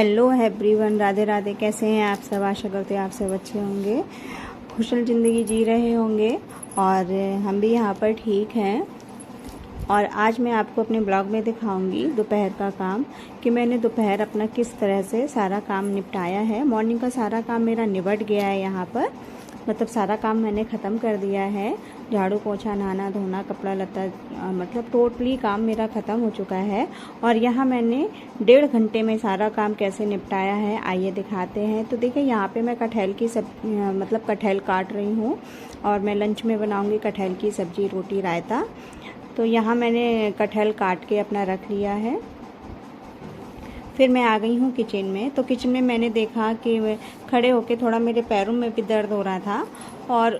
Hello everyone, Radhe Radhe. कैसे हैं आप सब? आशा करते हैं आप सब अच्छे होंगे, खुशहाल ज़िंदगी जी रहे होंगे और हम भी यहाँ पर ठीक हैं। और आज मैं आपको अपने ब्लॉग में दिखाऊंगी दोपहर का काम कि मैंने दोपहर अपना किस तरह से सारा काम निपटाया है। मॉर्निंग का सारा काम मेरा निबट गया है यहाँ पर, मतलब सारा काम मैंने ख़त्म कर दिया है। झाड़ू पोछा, नहाना धोना, कपड़ा लत्ता, मतलब टोटली काम मेरा ख़त्म हो चुका है। और यहाँ मैंने 1.5 घंटे में सारा काम कैसे निपटाया है आइए दिखाते हैं। तो देखिए यहाँ पे मैं कटहल की मतलब कटहल काट रही हूँ और मैं लंच में बनाऊँगी कटहल की सब्ज़ी, रोटी, रायता। तो यहाँ मैंने कटहल काट के अपना रख लिया है। फिर मैं आ गई हूँ किचन में। तो किचन में मैंने देखा कि खड़े होके थोड़ा मेरे पैरों में भी दर्द हो रहा था और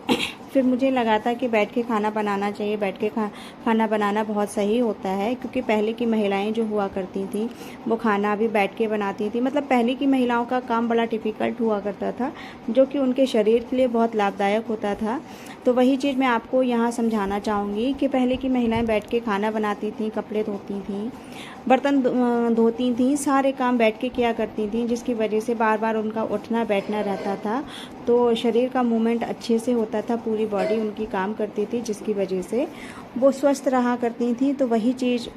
फिर मुझे लगा था कि बैठ के खाना बनाना चाहिए। बैठ के खाना बनाना बहुत सही होता है, क्योंकि पहले की महिलाएं जो हुआ करती थी वो खाना भी बैठ के बनाती थी। मतलब पहले की महिलाओं का काम बड़ा डिफ़िकल्ट हुआ करता था, जो कि उनके शरीर के लिए बहुत लाभदायक होता था। तो वही चीज़ मैं आपको यहाँ समझाना चाहूँगी कि पहले की महिलाएं बैठ के खाना बनाती थीं, कपड़े धोती थीं, बर्तन धोती थीं, सारे काम बैठ के किया करती थीं, जिसकी वजह से बार बार उनका उठना बैठना रहता था। तो शरीर का मूवमेंट अच्छे से होता था, पूरी बॉडी उनकी काम करती थी, जिसकी वजह से वो स्वस्थ रहा करती थी। तो वही चीज़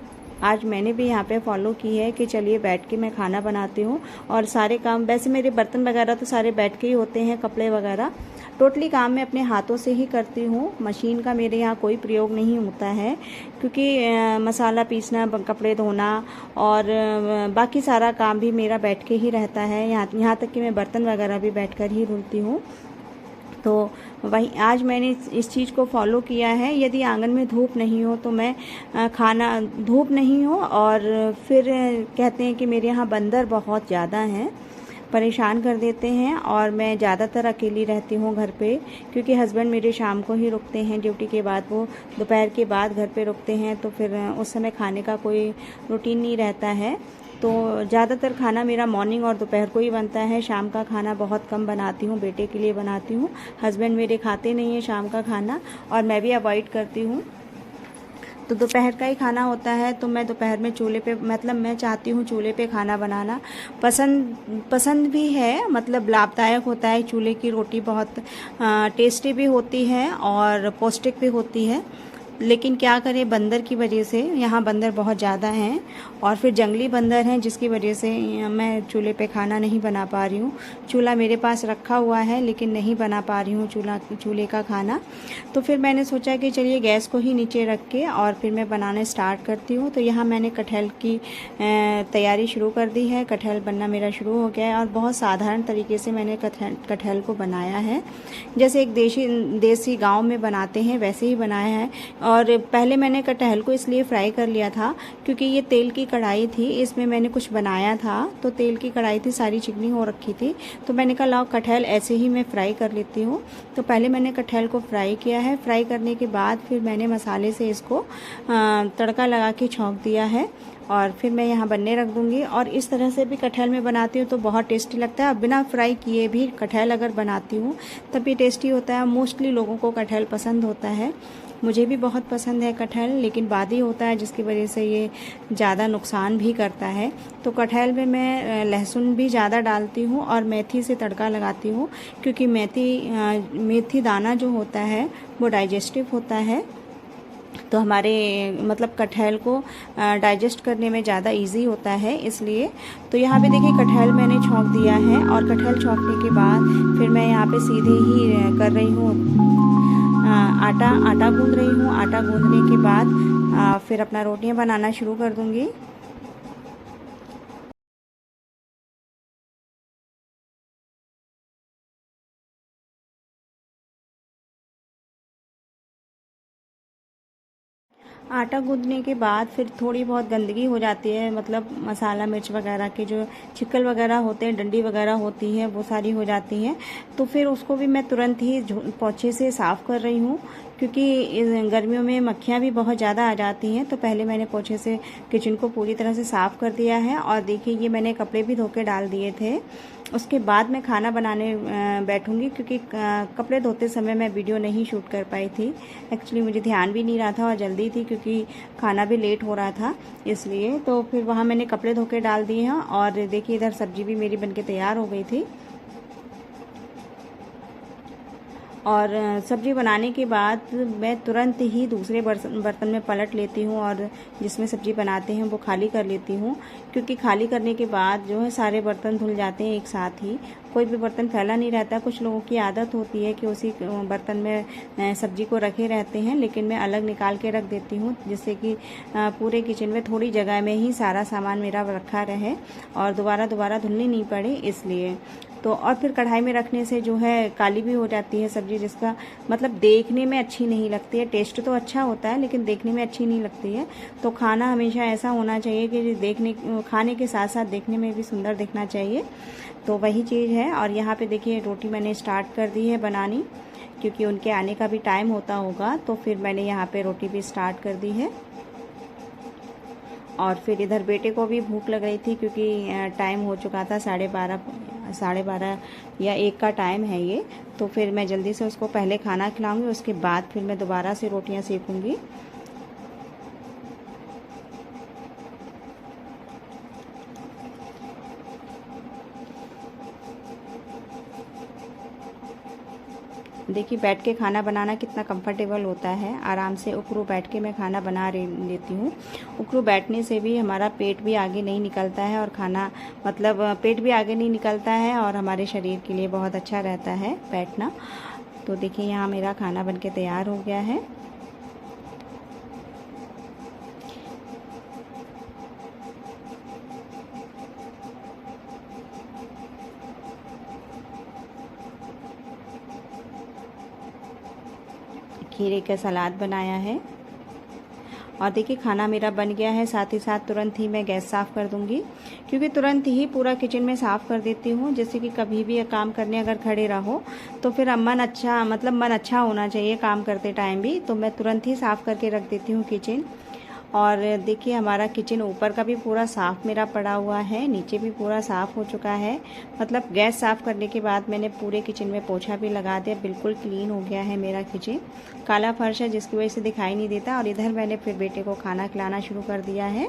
आज मैंने भी यहाँ पे फॉलो की है कि चलिए बैठ के मैं खाना बनाती हूँ और सारे काम, वैसे मेरे बर्तन वगैरह तो सारे बैठ के ही होते हैं, कपड़े वगैरह टोटली काम मैं अपने हाथों से ही करती हूँ। मशीन का मेरे यहाँ कोई प्रयोग नहीं होता है, क्योंकि मसाला पीसना, कपड़े धोना और बाकी सारा काम भी मेरा बैठ के ही रहता है। यहाँ तक कि मैं बर्तन वगैरह भी बैठकर ही धुलती हूँ। तो वही आज मैंने इस चीज़ को फॉलो किया है। यदि आंगन में धूप नहीं हो तो मैं धूप नहीं हो, और फिर कहते हैं कि मेरे यहाँ बंदर बहुत ज़्यादा हैं, परेशान कर देते हैं। और मैं ज़्यादातर अकेली रहती हूँ घर पे, क्योंकि हस्बैंड मेरे शाम को ही रुकते हैं ड्यूटी के बाद, वो दोपहर के बाद घर पे रुकते हैं। तो फिर उस समय खाने का कोई रूटीन नहीं रहता है। तो ज़्यादातर खाना मेरा मॉर्निंग और दोपहर को ही बनता है। शाम का खाना बहुत कम बनाती हूँ, बेटे के लिए बनाती हूँ। हस्बैंड मेरे खाते नहीं हैं शाम का खाना और मैं भी अवॉइड करती हूँ। तो दोपहर का ही खाना होता है। तो मैं दोपहर में चूल्हे पे, मतलब मैं चाहती हूँ चूल्हे पे खाना बनाना पसंद भी है, मतलब लाभदायक होता है। चूल्हे की रोटी बहुत टेस्टी भी होती है और पौष्टिक भी होती है। लेकिन क्या करें, बंदर की वजह से, यहाँ बंदर बहुत ज़्यादा हैं और फिर जंगली बंदर हैं, जिसकी वजह से मैं चूल्हे पे खाना नहीं बना पा रही हूँ। चूल्हा मेरे पास रखा हुआ है लेकिन नहीं बना पा रही हूँ चूल्हे का खाना। तो फिर मैंने सोचा कि चलिए गैस को ही नीचे रख के और फिर मैं बनाना स्टार्ट करती हूँ। तो यहाँ मैंने कटहल की तैयारी शुरू कर दी है। कटहल बनना मेरा शुरू हो गया है और बहुत साधारण तरीके से मैंने कटहल को बनाया है, जैसे एक देसी गाँव में बनाते हैं वैसे ही बनाया है। और पहले मैंने कटहल को इसलिए फ्राई कर लिया था क्योंकि ये तेल की कढ़ाई थी, इसमें मैंने कुछ बनाया था। तो तेल की कढ़ाई थी, सारी चिकनी हो रखी थी। तो मैंने कहा लाओ कटहल ऐसे ही मैं फ्राई कर लेती हूँ। तो पहले मैंने कटहल को फ्राई किया है। फ्राई करने के बाद फिर मैंने मसाले से इसको तड़का लगा के छौंक दिया है और फिर मैं यहाँ बनने रख दूँगी। और इस तरह से भी कटहल में बनाती हूँ तो बहुत टेस्टी लगता है। बिना फ्राई किए भी कटहल अगर बनाती हूँ तब भी टेस्टी होता है। मोस्टली लोगों को कटहल पसंद होता है, मुझे भी बहुत पसंद है कटहल, लेकिन बादी होता है जिसकी वजह से ये ज़्यादा नुकसान भी करता है। तो कटहल में मैं लहसुन भी ज़्यादा डालती हूँ और मेथी से तड़का लगाती हूँ, क्योंकि मेथी दाना जो होता है वो डाइजेस्टिव होता है। तो हमारे मतलब कटहल को डाइजेस्ट करने में ज़्यादा इजी होता है, इसलिए। तो यहाँ पे देखिए कटहल मैंने छौंक दिया है और कटहल छौंकने के बाद फिर मैं यहाँ पे सीधे ही कर रही हूँ आटा गूंद रही हूँ। आटा गूंदने के बाद फिर अपना रोटियाँ बनाना शुरू कर दूँगी। आटा गूंदने के बाद फिर थोड़ी बहुत गंदगी हो जाती है, मतलब मसाला मिर्च वगैरह के जो छिक्कल वगैरह होते हैं, डंडी वगैरह होती है, वो सारी हो जाती हैं। तो फिर उसको भी मैं तुरंत ही पोंछे से साफ़ कर रही हूँ, क्योंकि गर्मियों में मक्खियाँ भी बहुत ज़्यादा आ जाती हैं। तो पहले मैंने पोंछे से किचन को पूरी तरह से साफ़ कर दिया है। और देखिए ये मैंने कपड़े भी धो के डाल दिए थे उसके बाद मैं खाना बनाने बैठूंगी, क्योंकि कपड़े धोते समय मैं वीडियो नहीं शूट कर पाई थी। एक्चुअली मुझे ध्यान भी नहीं रहा था और जल्दी थी, क्योंकि खाना भी लेट हो रहा था इसलिए। तो फिर वहाँ मैंने कपड़े धो के डाल दिए हैं और देखिए इधर सब्जी भी मेरी बनके तैयार हो गई थी। और सब्जी बनाने के बाद मैं तुरंत ही दूसरे बर्तन में पलट लेती हूँ और जिसमें सब्जी बनाते हैं वो खाली कर लेती हूँ, क्योंकि खाली करने के बाद जो है सारे बर्तन धुल जाते हैं एक साथ ही, कोई भी बर्तन फैला नहीं रहता। कुछ लोगों की आदत होती है कि उसी बर्तन में सब्जी को रखे रहते हैं, लेकिन मैं अलग निकाल के रख देती हूँ, जिससे कि पूरे किचन में थोड़ी जगह में ही सारा सामान मेरा रखा रहे और दोबारा धुलनी नहीं पड़े इसलिए। तो और फिर कढ़ाई में रखने से जो है काली भी हो जाती है सब्जी, जिसका मतलब देखने में अच्छी नहीं लगती है। टेस्ट तो अच्छा होता है लेकिन देखने में अच्छी नहीं लगती है। तो खाना हमेशा ऐसा होना चाहिए कि खाने के साथ साथ देखने में भी सुंदर दिखना चाहिए। तो वही चीज़ है। और यहाँ पे देखिए रोटी मैंने स्टार्ट कर दी है बनानी, क्योंकि उनके आने का भी टाइम होता होगा, तो फिर मैंने यहाँ पे रोटी भी स्टार्ट कर दी है। और फिर इधर बेटे को भी भूख लग रही थी, क्योंकि टाइम हो चुका था 12:30 या 1 का टाइम है ये। तो फिर मैं जल्दी से उसको पहले खाना खिलाऊंगी, उसके बाद फिर मैं दोबारा से रोटियां सेकूंगी। देखिए बैठ के खाना बनाना कितना कंफर्टेबल होता है। आराम से उकड़ू बैठ के मैं खाना बना लेती हूँ। उकड़ू बैठने से भी हमारा पेट भी आगे नहीं निकलता है और खाना मतलब पेट भी आगे नहीं निकलता है और हमारे शरीर के लिए बहुत अच्छा रहता है बैठना। तो देखिए यहाँ मेरा खाना बनके तैयार हो गया है। खीरे का सलाद बनाया है और देखिए खाना मेरा बन गया है। साथ ही साथ तुरंत ही मैं गैस साफ़ कर दूंगी, क्योंकि तुरंत ही पूरा किचन में साफ़ कर देती हूँ। जैसे कि कभी भी काम करने अगर खड़े रहो तो फिर मन अच्छा होना चाहिए काम करते टाइम भी, तो मैं तुरंत ही साफ़ करके रख देती हूँ किचन। और देखिए हमारा किचन ऊपर का भी पूरा साफ़ मेरा पड़ा हुआ है, नीचे भी पूरा साफ़ हो चुका है। मतलब गैस साफ़ करने के बाद मैंने पूरे किचन में पोछा भी लगा दिया, बिल्कुल क्लीन हो गया है मेरा किचन। काला फर्श है जिसकी वजह से दिखाई नहीं देता। और इधर मैंने फिर बेटे को खाना खिलाना शुरू कर दिया है।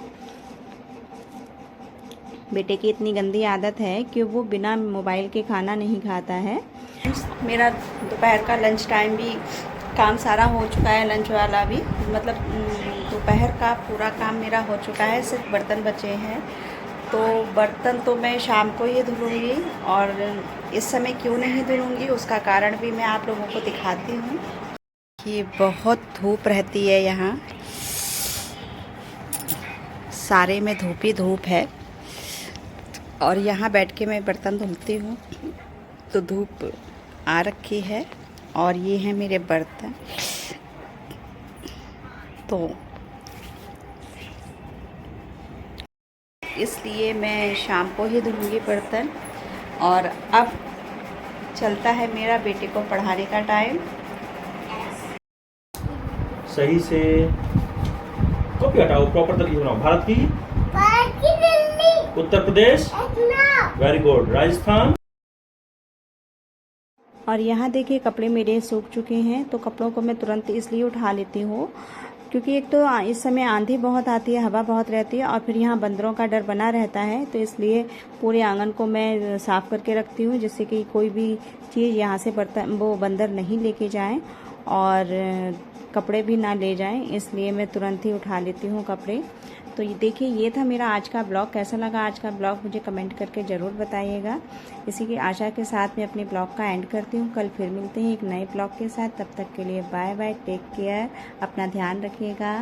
बेटे की इतनी गंदी आदत है कि वो बिना मोबाइल के खाना नहीं खाता है। मेरा दोपहर का लंच टाइम भी काम सारा हो चुका है, लंच वाला भी, मतलब दोपहर का पूरा काम मेरा हो चुका है, सिर्फ बर्तन बचे हैं। तो बर्तन तो मैं शाम को ही धुलूँगी, और इस समय क्यों नहीं धुलूँगी उसका कारण भी मैं आप लोगों को दिखाती हूँ। कि बहुत धूप रहती है यहाँ, सारे में धूप ही धूप है। और यहाँ बैठ के मैं बर्तन धुलती हूँ तो धूप आ रखी है। और ये है मेरे बर्तन, तो इसलिए मैं शाम को ही धुलूँगी बर्तन। और अब चलता है मेरा बेटे को पढ़ाने का टाइम। सही से कॉपी हटाओ, प्रॉपर तरीके बनाओ। भारत की दिल्ली, उत्तर प्रदेश, वेरी गुड, राजस्थान। और यहाँ देखिए कपड़े मेरे सूख चुके हैं, तो कपड़ों को मैं तुरंत इसलिए उठा लेती हूँ क्योंकि एक तो इस समय आंधी बहुत आती है, हवा बहुत रहती है, और फिर यहाँ बंदरों का डर बना रहता है। तो इसलिए पूरे आंगन को मैं साफ़ करके रखती हूँ, जिससे कि कोई भी चीज़ यहाँ से वो बंदर नहीं लेके जाएं और कपड़े भी ना ले जाएं। इसलिए मैं तुरंत ही उठा लेती हूँ कपड़े। तो ये देखिए, ये था मेरा आज का ब्लॉग। कैसा लगा आज का ब्लॉग मुझे कमेंट करके ज़रूर बताइएगा। इसी की आशा के साथ मैं अपने ब्लॉग का एंड करती हूँ। कल फिर मिलते हैं एक नए ब्लॉग के साथ। तब तक के लिए बाय बाय, टेक केयर, अपना ध्यान रखिएगा।